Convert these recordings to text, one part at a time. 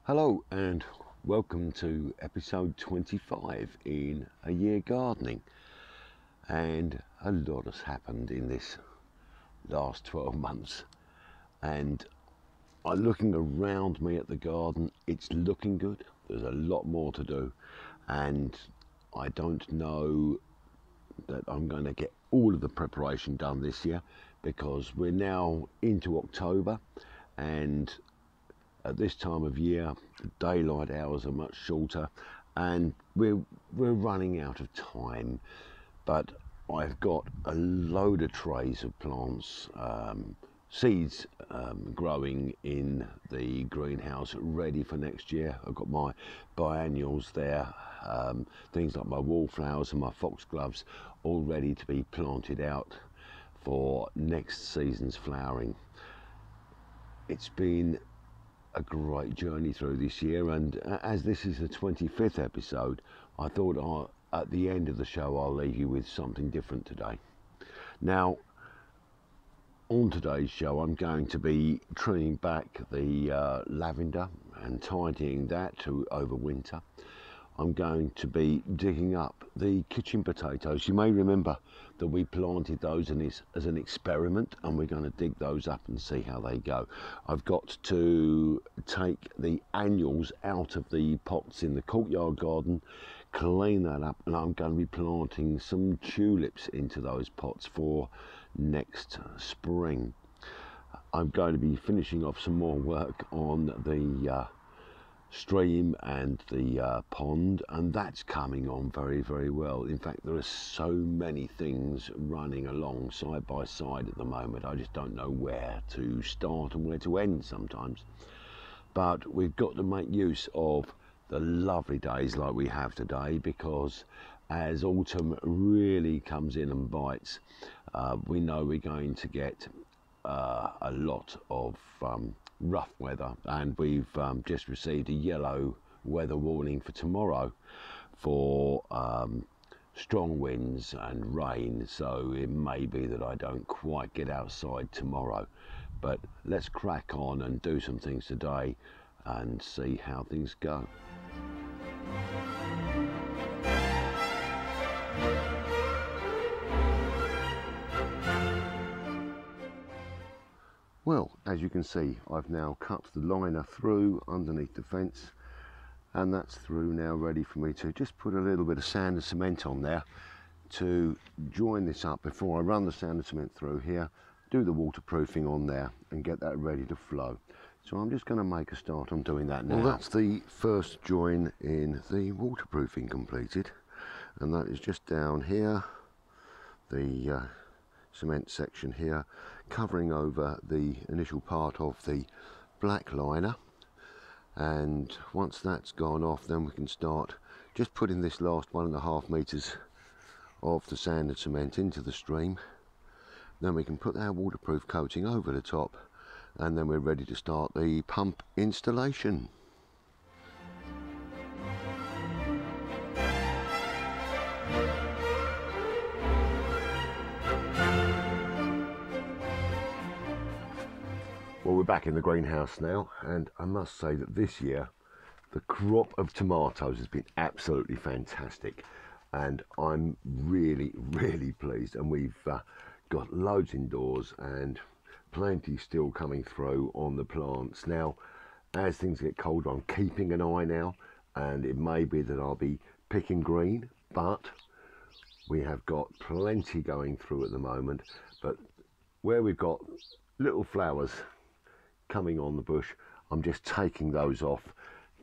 Hello and welcome to episode 25 in A Year Gardening. And a lot has happened in this last 12 months, and I'm looking around me at the garden. It's looking good. There's a lot more to do, and I don't know that I'm going to get all of the preparation done this year because we're now into October, and at this time of year, the daylight hours are much shorter, and we're running out of time. But I've got a load of trays of plants, seeds growing in the greenhouse, ready for next year. I've got my biennials there, things like my wallflowers and my foxgloves, all ready to be planted out for next season's flowering. It's been a great journey through this year, and as this is the 25th episode, I thought at the end of the show I'll leave you with something different today. Now, on today's show I'm going to be trimming back the lavender and tidying that to over winter. I'm going to be digging up the kitchen potatoes. You may remember that we planted those as an experiment, and we're going to dig those up and see how they go. I've got to take the annuals out of the pots in the courtyard garden, clean that up, and I'm going to be planting some tulips into those pots for next spring. I'm going to be finishing off some more work on the stream and the pond, and that's coming on very, very well. In fact, there are so many things running along side by side at the moment. I just don't know where to start and where to end sometimes. But we've got to make use of the lovely days like we have today, because as autumn really comes in and bites, we know we're going to get a lot of rough weather, and we've just received a yellow weather warning for tomorrow for strong winds and rain, so it may be that I don't quite get outside tomorrow. But let's crack on and do some things today and see how things go. Well, as you can see, I've now cut the liner through underneath the fence, and that's through now, ready for me to just put a little bit of sand and cement on there to join this up before I run the sand and cement through here, do the waterproofing on there and get that ready to flow. So I'm just going to make a start on doing that now. Well, that's the first join in the waterproofing completed, and that is just down here, the cement section here, covering over the initial part of the black liner. And once that's gone off, then we can start just putting this last 1.5 meters of the sand and cement into the stream. Then we can put our waterproof coating over the top, and then we're ready to start the pump installation. Well, we're back in the greenhouse now, and I must say that this year the crop of tomatoes has been absolutely fantastic, and I'm really, really pleased. And we've got loads indoors and plenty still coming through on the plants. Now, as things get colder, I'm keeping an eye now, and it may be that I'll be picking green, but we have got plenty going through at the moment. But where we've got little flowers coming on the bush, I'm just taking those off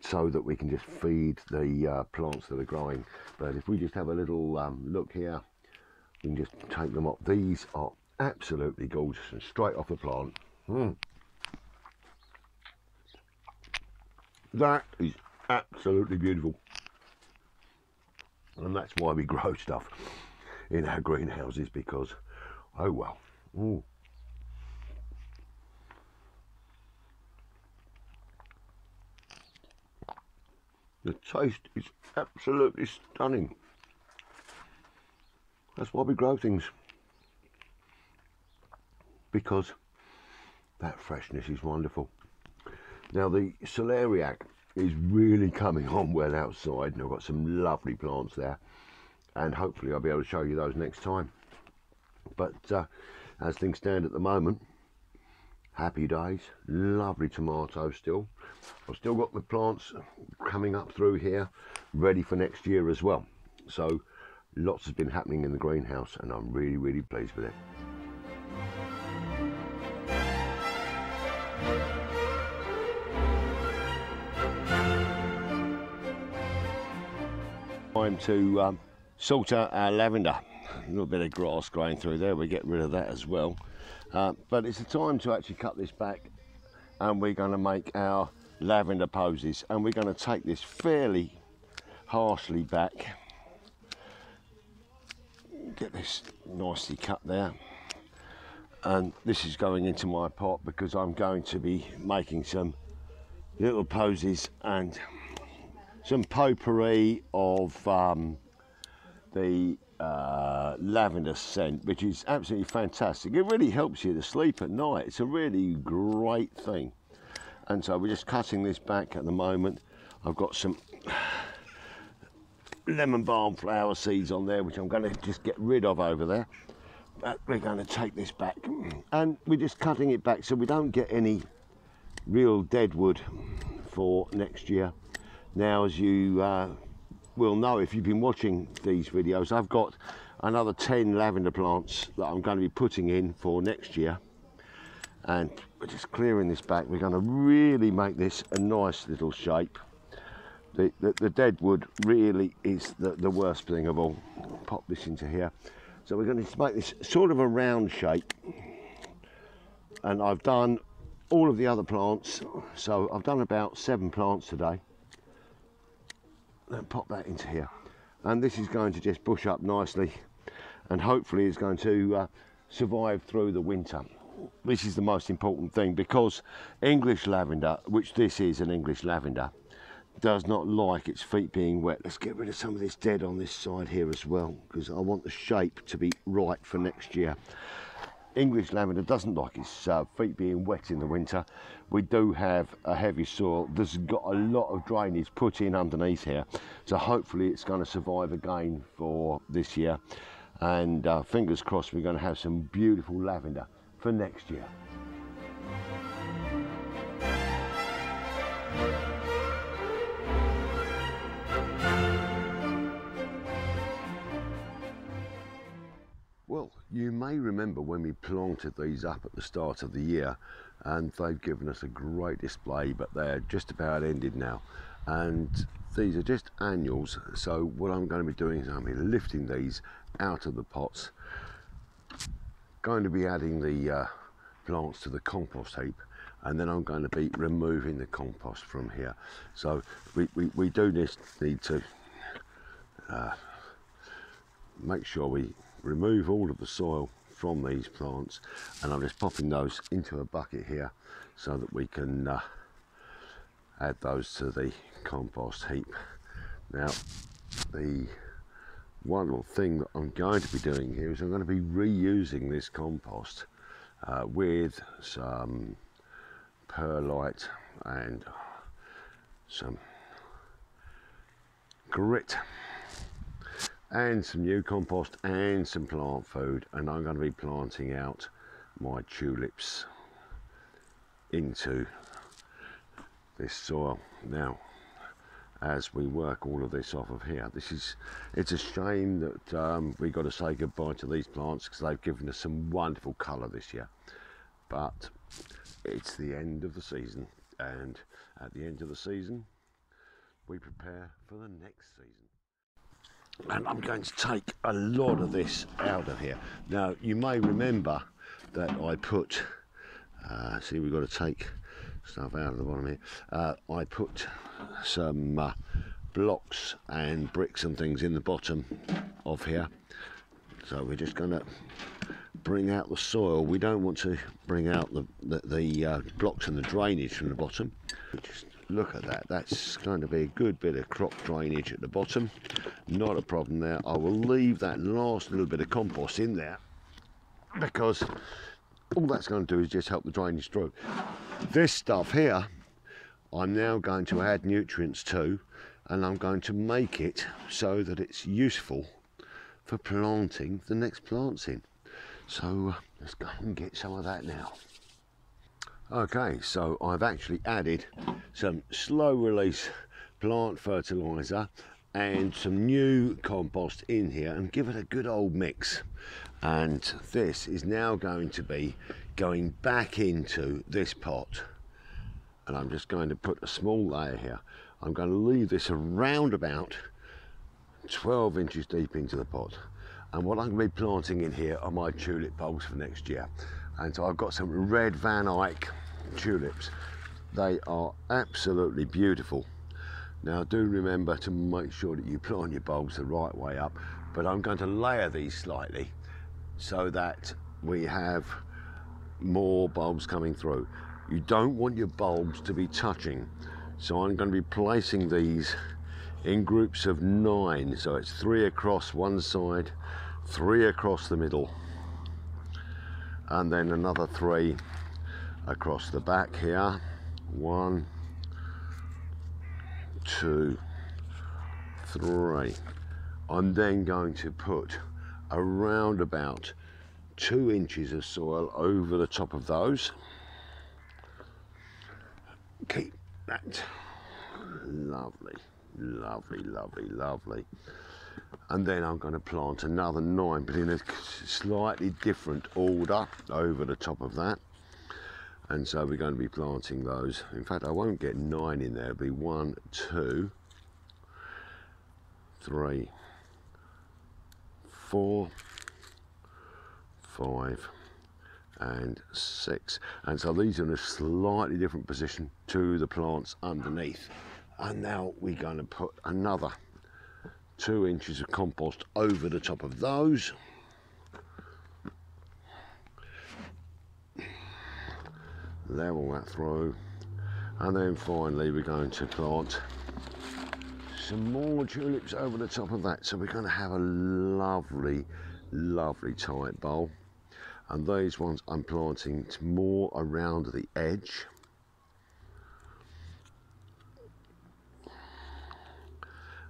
so that we can just feed the plants that are growing. But if we just have a little look here, we can just take them off. These are absolutely gorgeous and straight off the plant. That is absolutely beautiful, and that's why we grow stuff in our greenhouses, because oh well. The taste is absolutely stunning. That's why we grow things, because that freshness is wonderful. Now, the celeriac is really coming on well outside, and I've got some lovely plants there, and hopefully I'll be able to show you those next time. But as things stand at the moment, happy days. Lovely tomatoes still. I've still got the plants coming up through here ready for next year as well. So lots has been happening in the greenhouse, and I'm really pleased with it. Time to sort out our lavender. A little bit of grass growing through there, we get rid of that as well. But it's a time to actually cut this back, and we're going to make our lavender posies, and we're going to take this fairly harshly back. Get this nicely cut there, and this is going into my pot because I'm going to be making some little posies and some potpourri of the lavender scent, which is absolutely fantastic. It really helps you to sleep at night. It's a really great thing. And so we're just cutting this back at the moment. I've got some lemon balm flower seeds on there, which I'm going to just get rid of over there. But we're going to take this back, and we're just cutting it back so we don't get any real dead wood for next year. Now, as you will know if you've been watching these videos, I've got another 10 lavender plants that I'm going to be putting in for next year, and we're just clearing this back. We're going to really make this a nice little shape. The dead wood really is the worst thing of all. Pop this into here. So we're going to make this sort of a round shape, and I've done all of the other plants, so I've done about 7 plants today. And pop that into here, and this is going to just bush up nicely, and hopefully it's going to survive through the winter. This is the most important thing, because English lavender, which this is an English lavender, does not like its feet being wet. Let's get rid of some of this dead on this side here as well, because I want the shape to be right for next year. English lavender doesn't like its feet being wet in the winter. We do have a heavy soil. There's got a lot of drainage put in underneath here, so hopefully it's going to survive again for this year, and fingers crossed we're going to have some beautiful lavender for next year. Well, you may remember when we planted these up at the start of the year, and they've given us a great display, but they're just about ended now. And these are just annuals, so what I'm going to be doing is I'm going to be lifting these out of the pots, going to be adding the plants to the compost heap, and then I'm going to be removing the compost from here. So we do this need to make sure we remove all of the soil from these plants, and I'm just popping those into a bucket here so that we can add those to the compost heap. Now, the wonderful thing that I'm going to be doing here is I'm going to be reusing this compost with some perlite and some grit and some new compost and some plant food, and I'm going to be planting out my tulips into this soil. Now, as we work all of this off of here, it's a shame that we got to say goodbye to these plants, because they've given us some wonderful colour this year, but it's the end of the season, and at the end of the season we prepare for the next season. And I'm going to take a lot of this out of here. Now, you may remember that I put, see, we've got to take stuff out of the bottom here. I put some blocks and bricks and things in the bottom of here. So we're just going to bring out the soil. We don't want to bring out the blocks and the drainage from the bottom. Just look at that. That's going to be a good bit of crop drainage at the bottom. Not a problem there. I will leave that last little bit of compost in there, because all that's going to do is just help the drainage through. This stuff here I'm now going to add nutrients to, and I'm going to make it so that it's useful for planting the next plants in. So let's go and get some of that now. Okay, so I've actually added some slow release plant fertiliser and some new compost in here and give it a good old mix. And this is now going to be going back into this pot. And I'm just going to put a small layer here. I'm going to leave this around about 12 inches deep into the pot. And what I'm going to be planting in here are my tulip bulbs for next year. And so I've got some red Van Eyck tulips. They are absolutely beautiful. Now do remember to make sure that you plant your bulbs the right way up, but I'm going to layer these slightly so that we have more bulbs coming through. You don't want your bulbs to be touching, so I'm going to be placing these in groups of 9, so it's 3 across one side, 3 across the middle, and then another 3 across the back here. 1, 2, 3. I'm then going to put around about 2 inches of soil over the top of those. Keep that lovely, lovely, lovely, lovely. And then I'm going to plant another 9, but in a slightly different order over the top of that. And so we're going to be planting those. In fact, I won't get 9 in there. It'll be 1, 2, 3, 4, 5, and 6. And so these are in a slightly different position to the plants underneath. And now we're going to put another 2 inches of compost over the top of those. Level that through, and then finally we're going to plant some more tulips over the top of that. So we're going to have a lovely, lovely tight bowl. And these ones I'm planting more around the edge.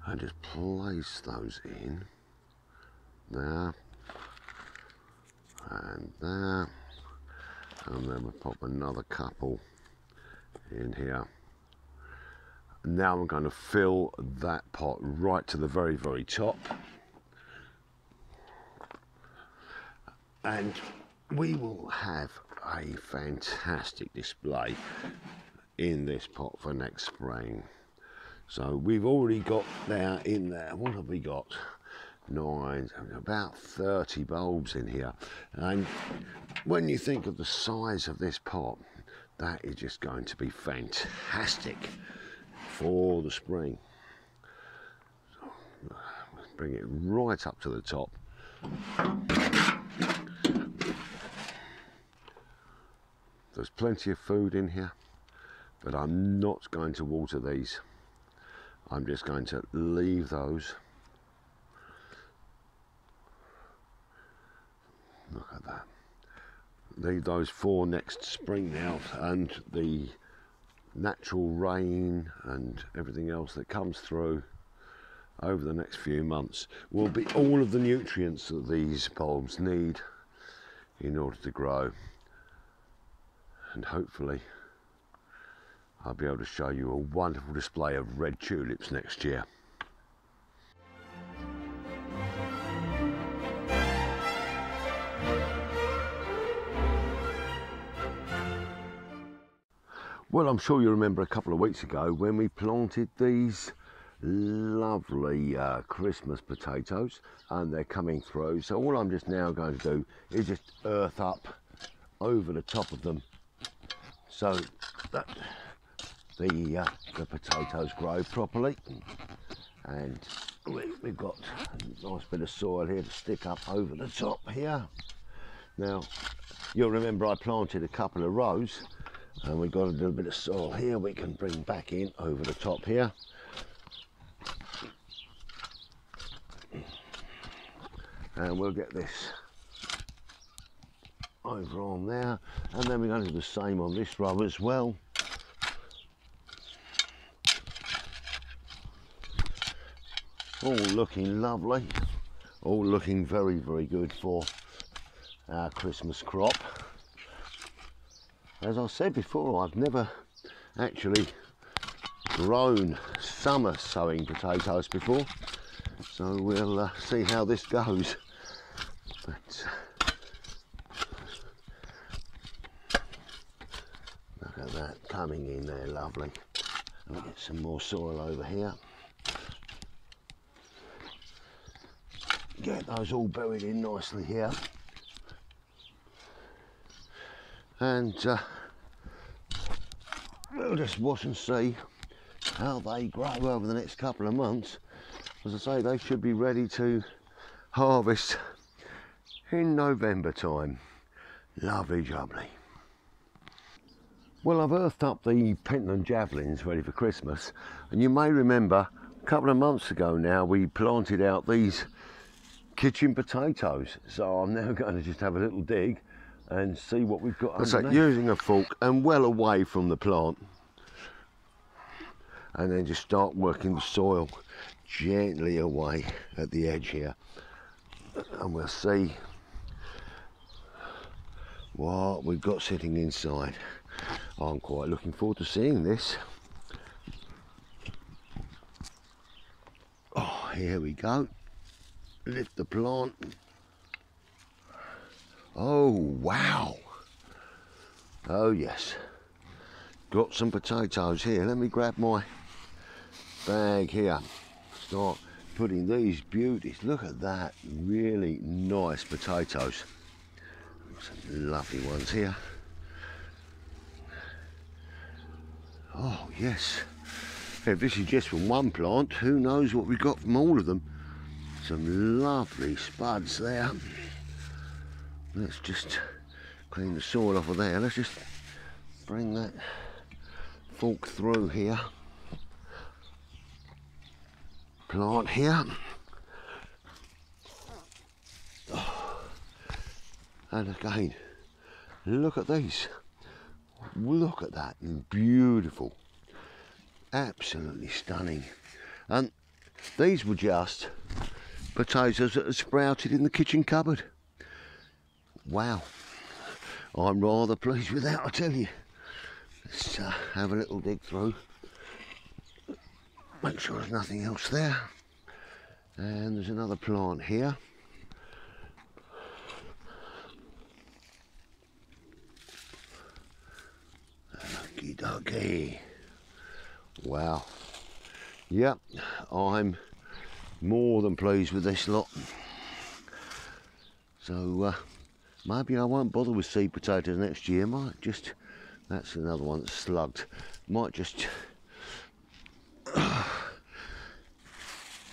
And just place those in there and there. And then we'll pop another couple in here. Now I'm going to fill that pot right to the very, very top. And we will have a fantastic display in this pot for next spring. So we've already got there in there, what have we got? 9, about 30 bulbs in here. And when you think of the size of this pot, that is just going to be fantastic for the spring. So let's bring it right up to the top. There's plenty of food in here, but I'm not going to water these. I'm just going to leave those. Look at that. Leave those for next spring now, and the natural rain and everything else that comes through over the next few months will be all of the nutrients that these bulbs need in order to grow. And hopefully I'll be able to show you a wonderful display of red tulips next year. Well, I'm sure you remember a couple of weeks ago when we planted these lovely Christmas potatoes, and they're coming through. So all I'm just now going to do is just earth up over the top of them so that the potatoes grow properly. And we've got a nice bit of soil here to stick up over the top here. Now, you'll remember I planted a couple of rows, and we've got a little bit of soil here we can bring back in over the top here. And we'll get this over on there, and then we're going to do the same on this row as well. All looking lovely, all looking very, very good for our Christmas crop. As I said before, I've never actually grown summer sowing potatoes before, so we'll see how this goes. But look at that coming in there, lovely. I'll get some more soil over here. Get those all buried in nicely here. And we'll just watch and see how they grow over the next couple of months. As I say, they should be ready to harvest in November time. Lovely jubbly. Well, I've earthed up the Pentland javelins ready for Christmas, and you may remember a couple of months ago now we planted out these kitchen potatoes, so I'm now going to just have a little dig and see what we've got underneath. So using a fork and well away from the plant, and then just start working the soil gently away at the edge here, and we'll see what we've got sitting inside. I'm quite looking forward to seeing this. Oh, here we go. Lift the plant. Oh, wow. Oh, yes. Got some potatoes here. Let me grab my bag here. Start putting these beauties. Look at that. Really nice potatoes. Some lovely ones here. Oh, yes. If this is just from one plant, who knows what we've got from all of them. Some lovely spuds there. Let's just clean the soil off of there. Let's just bring that fork through here. Plant here. Oh. And again, look at these. Look at that. Beautiful. Absolutely stunning. And these were just potatoes that had sprouted in the kitchen cupboard. Wow, I'm rather pleased with that, I tell you. Let's have a little dig through, make sure there's nothing else there. And there's another plant here. Okie dokie. Wow. Yep, I'm more than pleased with this lot. So maybe I won't bother with seed potatoes next year. Might just, that's another one that's slugged. Might just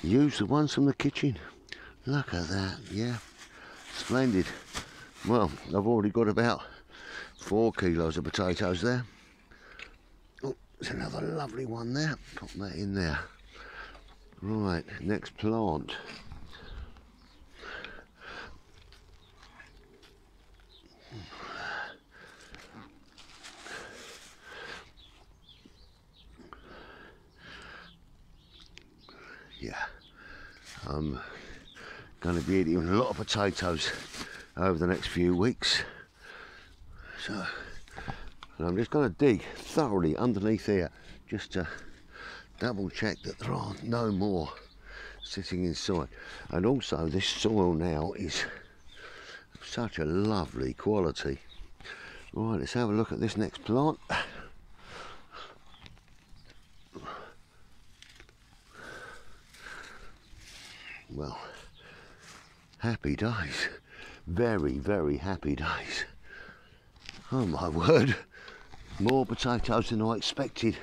use the ones from the kitchen. Look at that, yeah, splendid. Well, I've already got about 4 kilos of potatoes there. Oh, there's another lovely one there. Pop that in there. Right, next plant. Yeah, I'm going to be eating a lot of potatoes over the next few weeks. So, and I'm just going to dig thoroughly underneath here, just to double check that there are no more sitting inside. And also this soil now is such a lovely quality. Right, let's have a look at this next plant. Well, happy days. Very, very happy days. Oh my word, more potatoes than I expected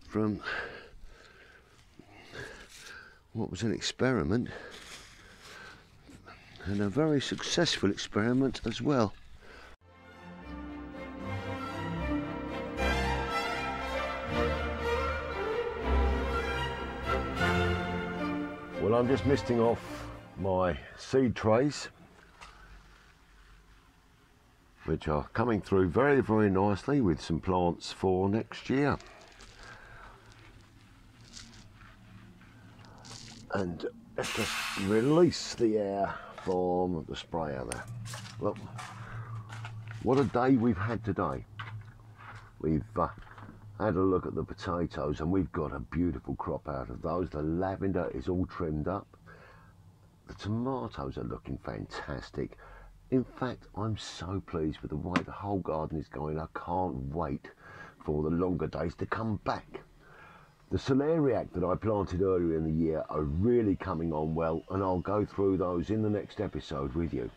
from what was an experiment, and a very successful experiment as well. Well, I'm just misting off my seed trays, which are coming through very, very nicely with some plants for next year. And let's just release the air from the sprayer there. Look, what a day we've had today. We've had a look at the potatoes and we've got a beautiful crop out of those. The lavender is all trimmed up. The tomatoes are looking fantastic. In fact, I'm so pleased with the way the whole garden is going. I can't wait for the longer days to come back. The celeriac that I planted earlier in the year are really coming on well, and I'll go through those in the next episode with you.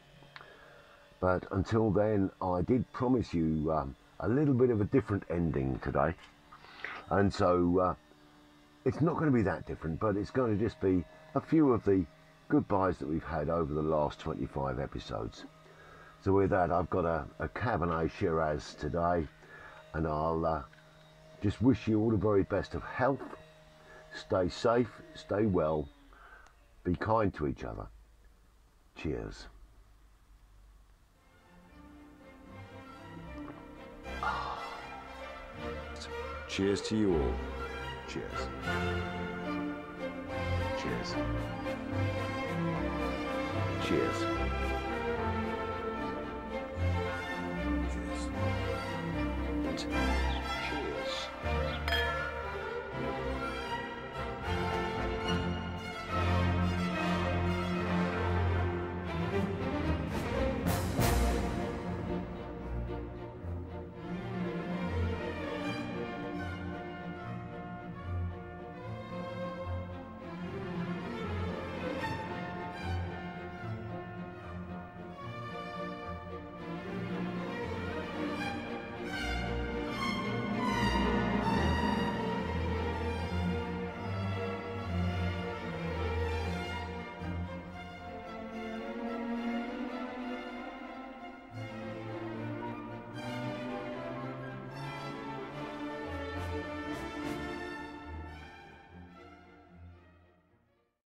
But until then, I did promise you a little bit of a different ending today. And so it's not going to be that different, but it's going to just be a few of the goodbyes that we've had over the last 25 episodes. So with that, I've got a Cabernet Shiraz today, and I'll just wish you all the very best of health. Stay safe, stay well, be kind to each other. Cheers. Cheers to you all. Cheers. Cheers. Cheers.